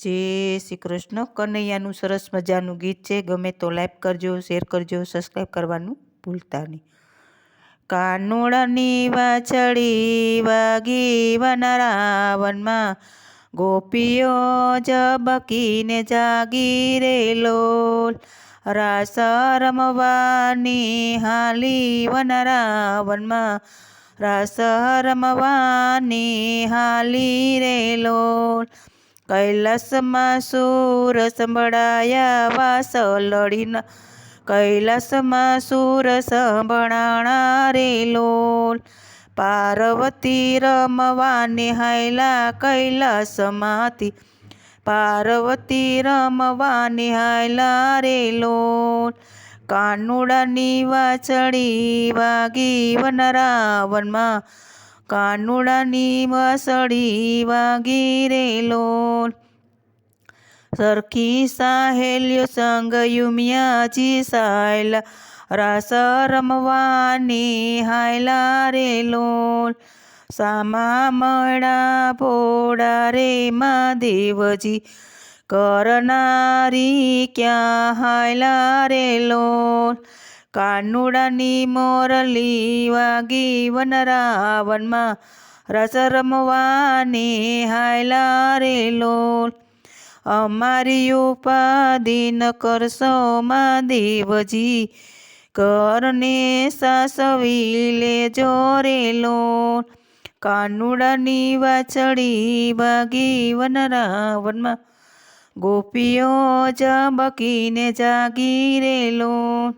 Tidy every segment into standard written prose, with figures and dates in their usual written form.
જય શ્રી કૃષ્ણ. કનૈયાનું સરસ મજાનું ગીત છે. ગમે તો લાઈક કરજો, શેર કરજો, સબસ્ક્રાઈબ કરવાનું ભૂલતા નહીં. કાનુડાની વાછડી વાગી વનરાવનમાં, ગોપીઓ જબકીને જાગી રે લોલ. રાસ રમવાની હાલી વનરાવનમાં, રાસ રમવાની હાલી રે લોલ. કૈલાસમાં સુર સંભળાયા વાસલડીના, કૈલાસમાં સુર સંભળાણા રે લોલ. પાર્વતી રમવાને હાયલા કૈલાસમાંથી, પાર્વતી રમવાને હાયલા રે લોલ. કાનુડાની વાછડી વાગી વનરાવનમાં, કાનુડાની વાછડી વાગી રે લોલ. સરખી સાહેલ્યો સંગ યુમિયાજી સાયલા, રાસ રમવાની હાયલા રે લોલ. સામા મળા ભોળા રે મહાદેવજી, કરનારી ક્યાં હાયલા રે લોલ. કાનુડાની મોરલી વાગી વનરાવનમાં, રાસ રમવાની હાયલા રે લોલ. અમારી ઉપાધિ ન કરશો મહાદેવજી, કરને સાસવી લેજો રે લોલ. કાનુડાની વાછડી વાગી વનરાવનમાં, ગોપીઓ જબકીને જાગી રે લોલ.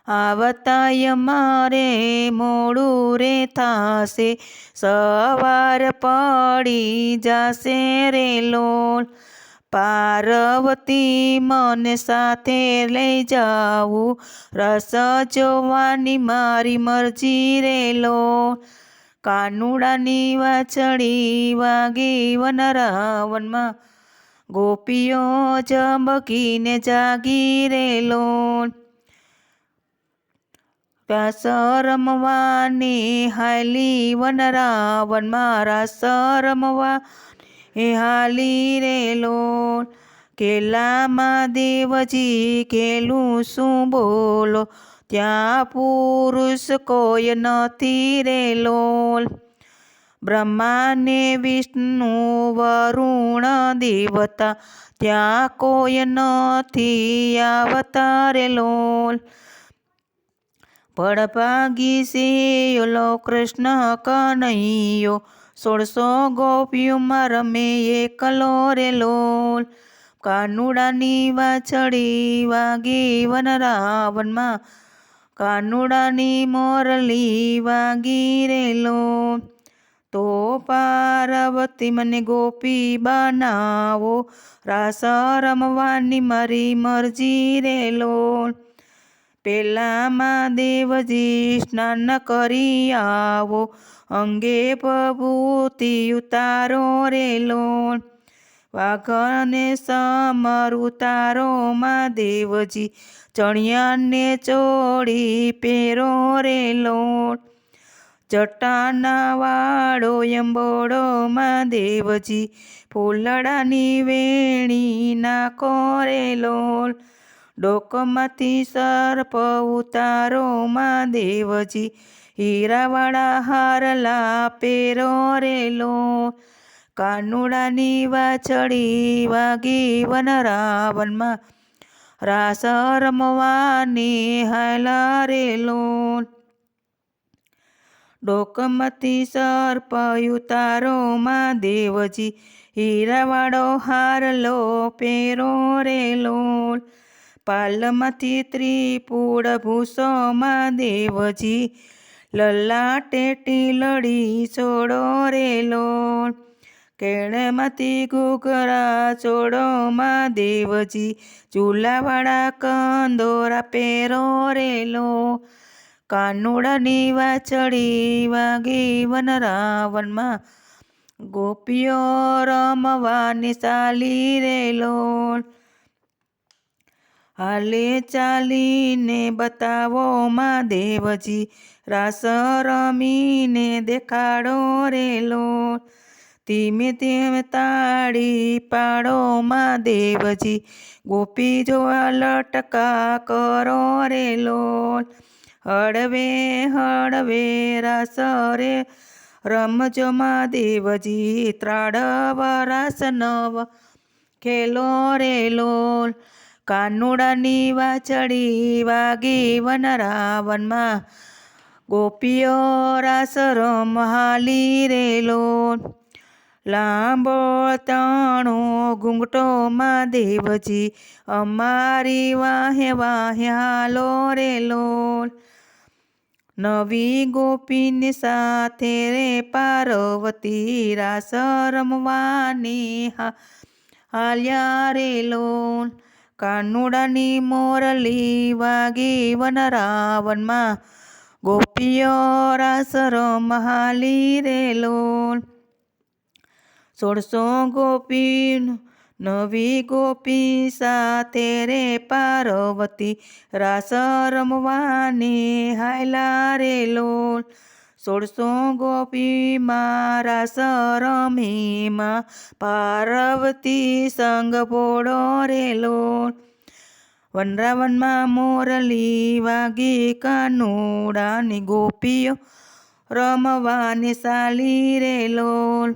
આવતા મારે મોડું રે થાશે, સવાર પડી જાશે રે લોલ. પાર્વતી મને સાથે લઈ જાવું, રસ જોવાની મારી મરજી રે લોલ. કાનુડાની વાછડી વાગી વનરાવનમાં, ગોપીઓ જબકીને જાગી રે લોલ. રાસ રમવાની હાલી વનરાવનમાં, રાસ રમવાની હાલી રે લોલ. કેલામાં દેવજી કેલું શું બોલો, ત્યાં પુરુષ કોઈ નથી રે લોલ. બ્રહ્મા ને વિષ્ણુ વરુણ દેવતા, ત્યાં કોઈ નથી આવતા રે લોલ. પડભાગી શેલો કૃષ્ણ કનૈયો, 16 ગોપીઓમાં રમે એકલો રે લોલ. કાનુડાની વાછડી વાગી વનરાવનમાં, કાનુડાની મોરલી વાગી રે લોલ. તો પાર્વતી મને ગોપી બનાવો, રાસ રમવાની મારી મરજી રે લોલ. પેલા મહાદેવજી સ્નાન કરી આવો, અંગે ભભૂતિ ઉતારો રે લોલ. વાઘને સમર ઉતારો મહાદેવજી, ચણિયાને ચોળી પહેરો રે લોલ. જટાના વાળો એંબોડો મહાદેવજી, ફૂલડાની વેણી નાખો રે લોલ. ડોકમાંથી સર્પ ઉતારો મહાદેવજી, હીરાવાળા હારલા પહેરો રે લોલ. કાનુડાની વાછડી વાગી વનરાવનમાં, રાસ રમવાની હાયલા રે લોલ. ડોકમાંથી સર્પ ઉતારો મહાદેવજી, હીરાવાળો હારલો પહેરો રે લોલ. પાલમાંથી ત્રિપુડ ભૂષો મહાદેવજી, લલાટે ટીલડી છોડો રે લોલ. કેળમાંથી ઘૂઘરા છોડો મહાદેવજી, ચૂલાવાળા કંદોરા પહેરો રે લોલ. કાનુડાની વાછડી વાગી વનરાવનમાં, ગોપીઓ રમવાની ચાલી રે લોલ. હાલે ચાલીને બતાવો મહાદેવજી, રાસ રમીને દેખાડો રે લોલ. ધીમે ધીમે તાળી પાડો મહાદેવજી, ગોપી જોવા લટકા કરો રે લોલ. હળવે હળવે રાસ રે રમજો મહાદેવજી, ત્રાડવ રાસ નવ ખેલો રે લોલ. કાનુડાની વાછડી વાગી વનરાવનમાં, ગોપીઓ રાસ રમહાલી રે લોલ. લાંબો તાણો ઘૂંઘટો મહાદેવજી, અમારી વાહે વાહે હાલો રે લોલ. નવી ગોપીની સાથે રે પાર્વતી, રાસ રમવાની હાલ્યા રે લોલ. કાનુડાની મોરલી વાગી વનરાવનમાં, ગોપીઓ રાસ રમહાલી રે લોલ. 16 ગોપી નવી ગોપી સાથે રે પાર્વતી, રાસ રમવાની હાયલા રે લોલ. 16 ગોપીમાં રાસ રમીમાં, પાર્વતી સંગ ભોળો રે લોલ. વનરાવનમાં મોરલી વાગી કાનુડાની, ગોપીઓ રમવાની સાલી રે લોલ.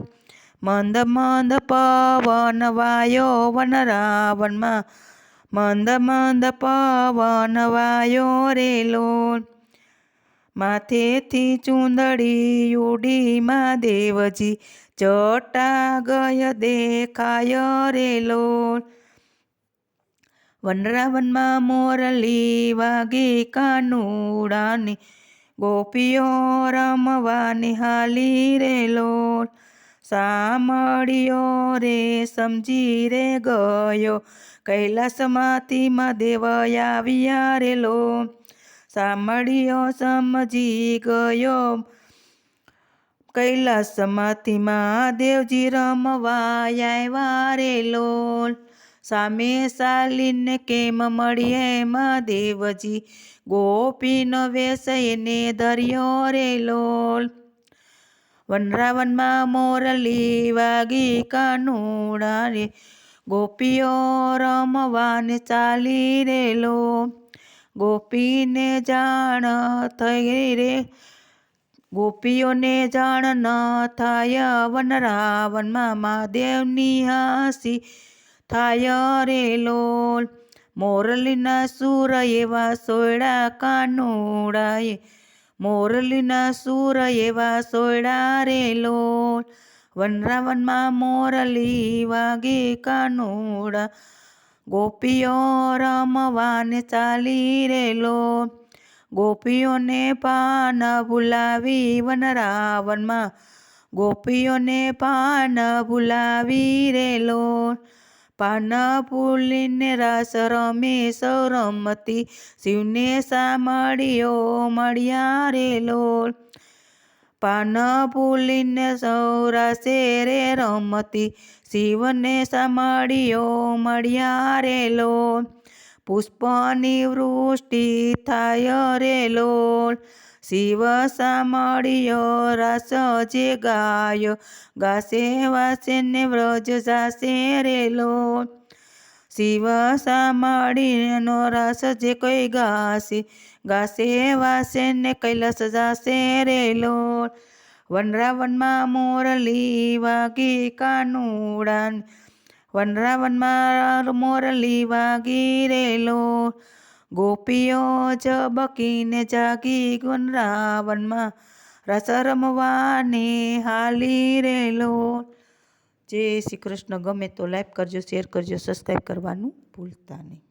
મંદ મંદ પવન વાયો વનરાવનમાં, મંદ મંદ પવન વાયો રે લોલ. માથેથી ચૂંદડી ઉડી મહાદેવજી, જટા ગય દેખાય રે લોલ. વનરાવનમાં મોરલી વાગી કાનુડાની, ગોપીઓ રમવાની હાલી રે લોલ. સાંભળ્યો રે સમજી રે ગયો, કૈલાસમાંથી મહાદેવ આવ્યા રે લોલ. સાંભળ્યો સમજી ગયો, કૈલાસમાંથી મહાદેવજી રમવા આવ્યા રે લોલ. સામે ચાલીને કેમ મળીએ મહાદેવજી, ગોપીનો વેશ એને ધર્યો રે લોલ. વનરાવનમાં મોરલી વાગી કાનુડાની, ગોપીઓ રમવાને ચાલી રે લોલ. ગોપીને જાણ થઈ રે, ગોપીઓને જાણ ન થાય વનરાવનમાં, મહાદેવની હાંસી થાય રે લોલ. મોરલીના સૂર એવા સોયડા કાનુડાએ, મોરલીના સૂર એવા સોયડા રે લોલ. વનરાવનમાં મોરલી વાગી કાનુડા, ગોપીઓ રમવાને ચાલી રે લોલ. ગોપીઓને પાન ભુલાવી વનરાવનમાં, ગોપીઓને પાન ભુલાવી રે લોલ. પાન ભૂલીને રાસ રમે સૌ રમતી, શિવને સાંભળ્યો મળ્યા રે લોલ. પાન ભૂલીને સૌ રાસે રે રમતી, શિવને સાંભળ્યો મળ્યા રે લોલ. પુષ્પની વૃષ્ટિ થાય રે લોલ. શિવ સાંભળ્યો રાસ જે ગાયો, ગાશે વાસે ને વ્રજ જાશે રે લોલ. શિવ સાંભળીનો રાસ જે કોઈ ગાશે, ગાશે વાસે ને કૈલાસ જાશે રે લોલ. વનરાવનમાં મોરલી વાગી કાનુડાની, વનરાવનમાં મોરલી વાગી રે લોલ. ગોપીઓ ઝબકીને જાગી વનરાવનમાં, રાસ રમવાને હાલી રે લોલ. જય શ્રી કૃષ્ણ. ગમે તો લાઈક કરજો, શેર કરજો, સબસ્ક્રાઈબ કરવાનું ભૂલતા નહીં.